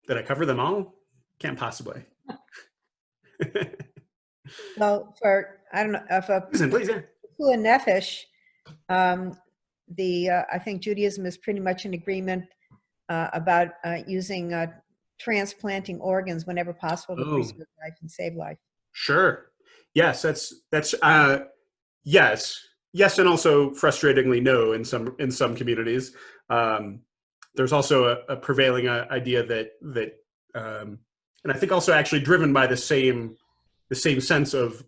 Did I cover them all? Can't possibly. Well, I don't know, if a Listen, please, yeah. pikuah nefesh, I think Judaism is pretty much in agreement about using transplanting organs whenever possible to preserve life and save life. Sure. Yes, that's yes, and also frustratingly no in some communities. There's also a prevailing idea that and I think also actually driven by the same sense of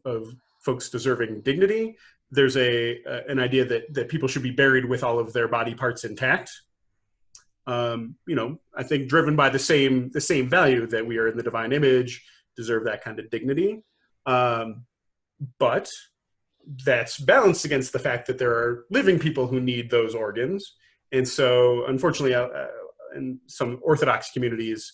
folks deserving dignity. There's an idea that people should be buried with all of their body parts intact. I think driven by the same value that we are in the divine image, deserve that kind of dignity. But that's balanced against the fact that there are living people who need those organs. And so, unfortunately, in some Orthodox communities,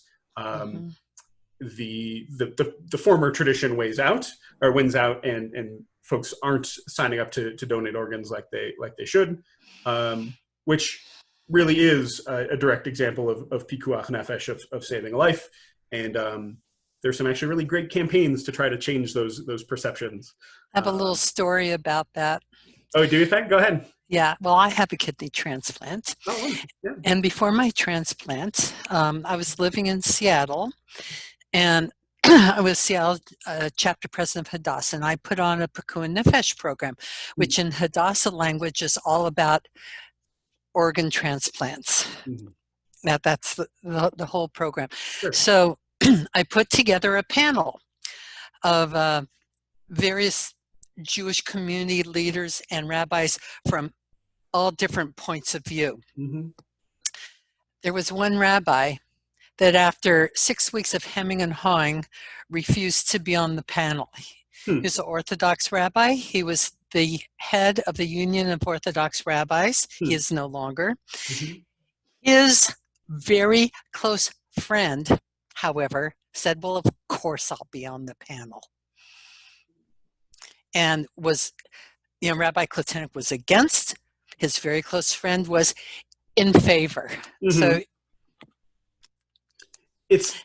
the former tradition wins out, and folks aren't signing up to donate organs like they should, which really is a direct example of pikuach nefesh, of saving a life. And there's some actually really great campaigns to try to change those perceptions. I have a little story about that. Oh, do you think? Go ahead. Yeah, well, I have a kidney transplant. Oh, yeah. And before my transplant, I was living in Seattle, and I was Seattle chapter president of Hadassah, and I put on a pikuah nefesh program, which in Hadassah language is all about organ transplants. That's the whole program. Sure. So I put together a panel of various Jewish community leaders and rabbis from all different points of view. Mm-hmm. There was one rabbi that after 6 weeks of hemming and hawing refused to be on the panel. He's an Orthodox rabbi. He was the head of the Union of Orthodox Rabbis. He is no longer. Mm-hmm. His very close friend, however, said, well, of course I'll be on the panel. And was, Rabbi Klatanik was against. His very close friend was in favor. Mm-hmm. So it's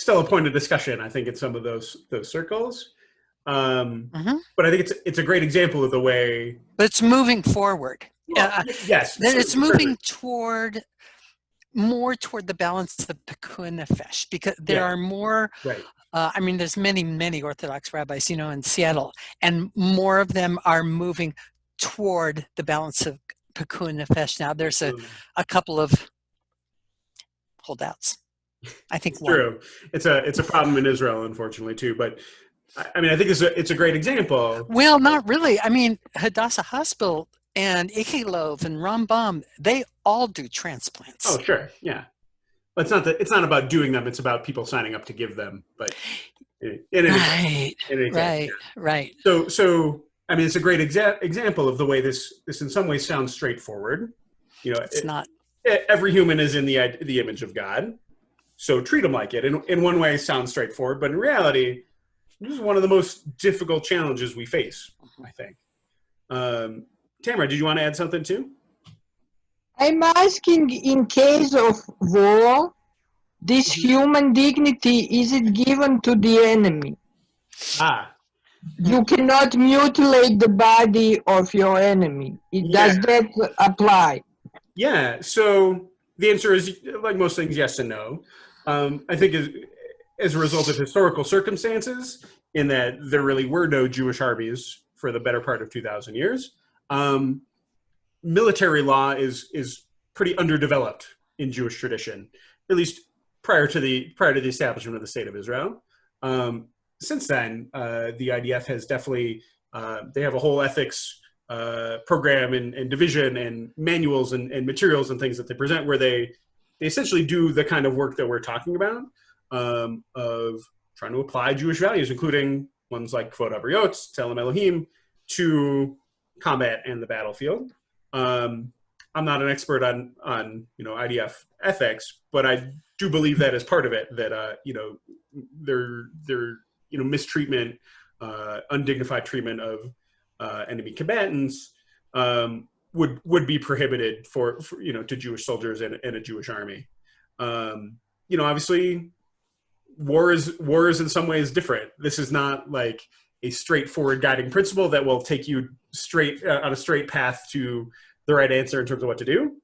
still a point of discussion, I think, in some of those circles. But I think it's a great example of the way. But it's moving forward. Yes, it's moving more toward the balance of Peku and Nefesh, because there are more. Right. There's many Orthodox rabbis, in Seattle, and more of them are moving toward the balance of Peku and Nefesh now. There's a couple of holdouts. I think it's true. It's a problem in Israel, unfortunately, too. But I think it's a great example. Well, not really. Hadassah Hospital and Ichilov and Rambam, they all do transplants. Oh, sure, yeah. But it's not about doing them. It's about people signing up to give them. But Right. So it's a great example of the way this in some ways sounds straightforward. It's not. Every human is in the image of God, so treat them like it. In one way, it sounds straightforward, but in reality, this is one of the most difficult challenges we face, I think. Tamara, did you want to add something too? I'm asking, in case of war, this human dignity, is it given to the enemy? You cannot mutilate the body of your enemy. Does that apply? Yeah, so the answer is, like most things, yes and no. I think as a result of historical circumstances, in that there really were no Jewish armies for the better part of 2,000 years, military law is pretty underdeveloped in Jewish tradition, at least prior to the establishment of the State of Israel. Since then, the IDF has definitely they have a whole ethics program and division and manuals and materials and things that they present, where they essentially do the kind of work that we're talking about, of trying to apply Jewish values, including ones like Kvod Habriot, Tzelem Elohim, to combat and the battlefield. I'm not an expert on IDF ethics, but I do believe that as part of it, that their mistreatment, undignified treatment of enemy combatants would be prohibited for to Jewish soldiers and a Jewish army. Obviously, war is in some ways different. This is not like a straightforward guiding principle that will take you straight on a straight path to the right answer in terms of what to do.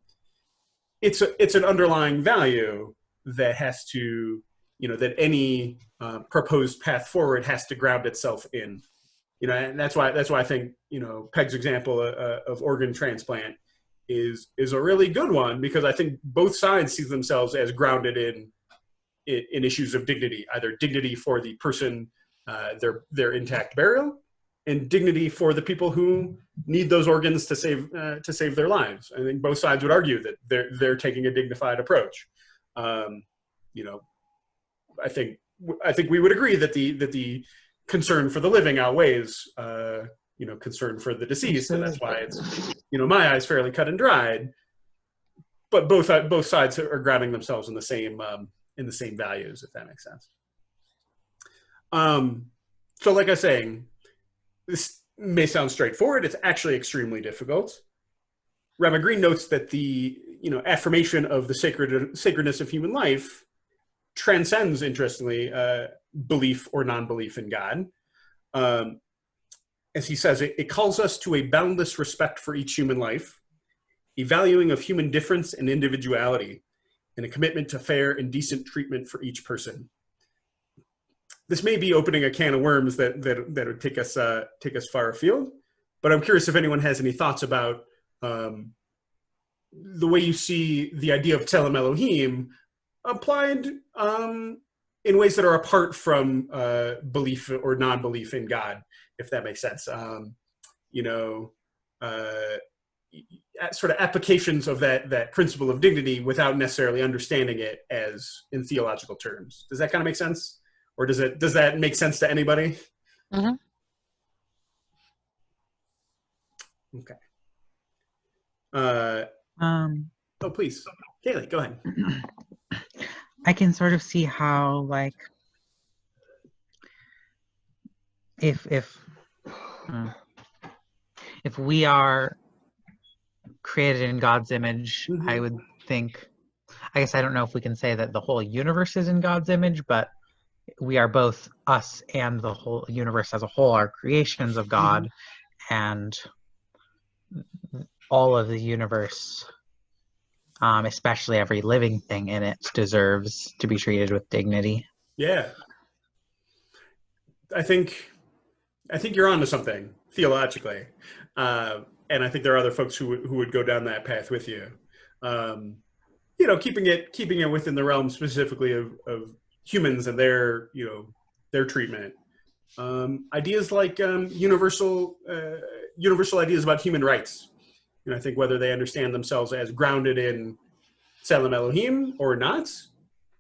It's an underlying value that has to, that any proposed path forward has to ground itself in. And that's why I think Peg's example of organ transplant is a really good one, because I think both sides see themselves as grounded in issues of dignity, either dignity for the person, their intact burial, and dignity for the people who need those organs to save their lives. I think both sides would argue that they're taking a dignified approach. I think we would agree that the concern for the living outweighs concern for the deceased, and that's why it's my eyes fairly cut and dried. But both sides are grounding themselves in the same values, if that makes sense. So like I was saying, this may sound straightforward. It's actually extremely difficult. Rabbi Green notes that the affirmation of the sacredness of human life transcends, interestingly, belief or non-belief in God. As he says, it calls us to a boundless respect for each human life, a valuing of human difference and individuality, and a commitment to fair and decent treatment for each person. This may be opening a can of worms that would take us far afield, but I'm curious if anyone has any thoughts about the way you see the idea of Tzelem Elohim applied in ways that are apart from belief or non-belief in God, if that makes sense. You know, sort of applications of that principle of dignity without necessarily understanding it as in theological terms. Does that kind of make sense? Or does that make sense to anybody? Mhm. Okay. Oh, please. Kaylee, go ahead. I can sort of see how, like, if we are created in God's image, Mhm. I would think, I guess I don't know if we can say that the whole universe is in God's image, but we are both, us and the whole universe as a whole, are creations of God, and all of the universe, especially every living thing in it, deserves to be treated with dignity. Yeah. I think you're onto something theologically. And I think there are other folks who would go down that path with you. You know, keeping it within the realm specifically of humans and their treatment. Ideas like universal ideas about human rights. You know, I think whether they understand themselves as grounded in Tzelem Elohim or not,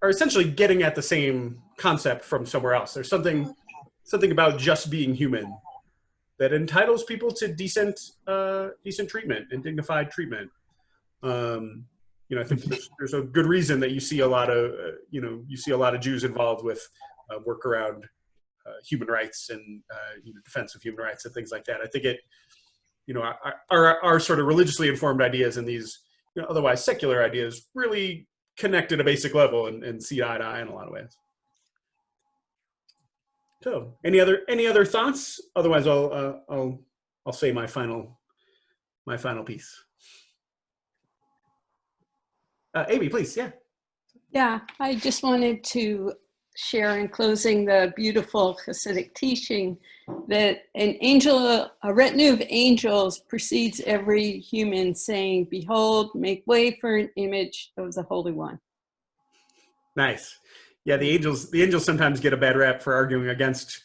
are essentially getting at the same concept from somewhere else. There's something about just being human that entitles people to decent treatment and dignified treatment. You know, I think there's a good reason that you see a lot of Jews involved with work around human rights and defense of human rights and things like that. I think our sort of religiously informed ideas and these otherwise secular ideas really connect at a basic level and see eye to eye in a lot of ways. So, any other thoughts? Otherwise, I'll say my final piece. Amy, please. Yeah. Yeah, I just wanted to share in closing the beautiful Hasidic teaching that a retinue of angels precedes every human, saying, "Behold, make way for an image of the Holy One." Nice. Yeah, the angels sometimes get a bad rap for arguing against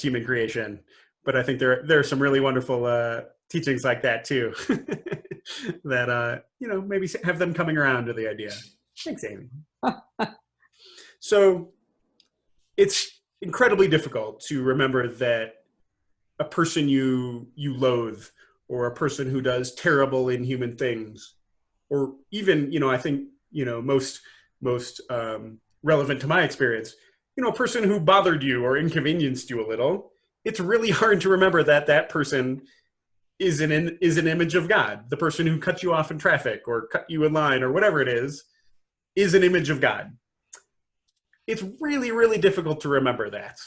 human creation, but I think there are some really wonderful teachings like that too. That maybe have them coming around to the idea. Thanks, Amy. So it's incredibly difficult to remember that a person you loathe, or a person who does terrible, inhuman things, or even I think most relevant to my experience, a person who bothered you or inconvenienced you a little. It's really hard to remember that person is an image of God. The person who cut you off in traffic or cut you in line or whatever it is an image of God. It's really, really difficult to remember that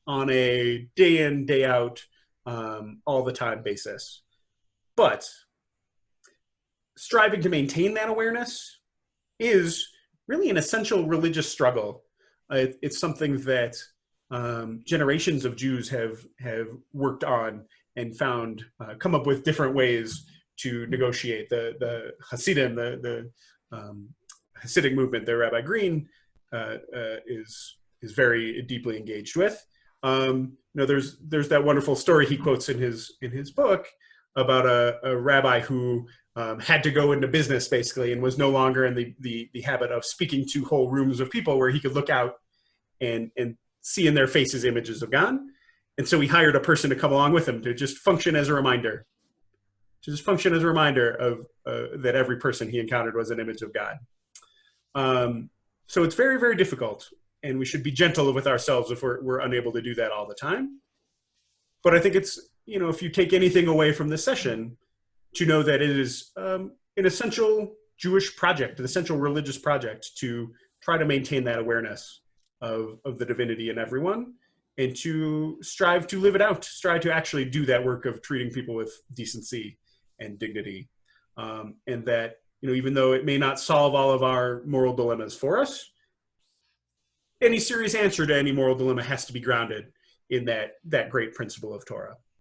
on a day in, day out, all the time basis. But striving to maintain that awareness is really an essential religious struggle. It's something that generations of Jews have worked on and found, come up with different ways to negotiate. The Hasidim, the Hasidic movement that Rabbi Green is very deeply engaged with. There's that wonderful story he quotes in his book about a rabbi who had to go into business basically and was no longer in the habit of speaking to whole rooms of people where he could look out and see in their faces images of God. And so he hired a person to come along with him to just function as a reminder. Of that every person he encountered was an image of God. So it's very, very difficult, and we should be gentle with ourselves if we're unable to do that all the time. But I think it's, if you take anything away from this session, to know that it is an essential Jewish project, an essential religious project to try to maintain that awareness of the divinity in everyone, and to strive to live it out, strive to actually do that work of treating people with decency and dignity. And that, even though it may not solve all of our moral dilemmas for us, any serious answer to any moral dilemma has to be grounded in that great principle of Torah.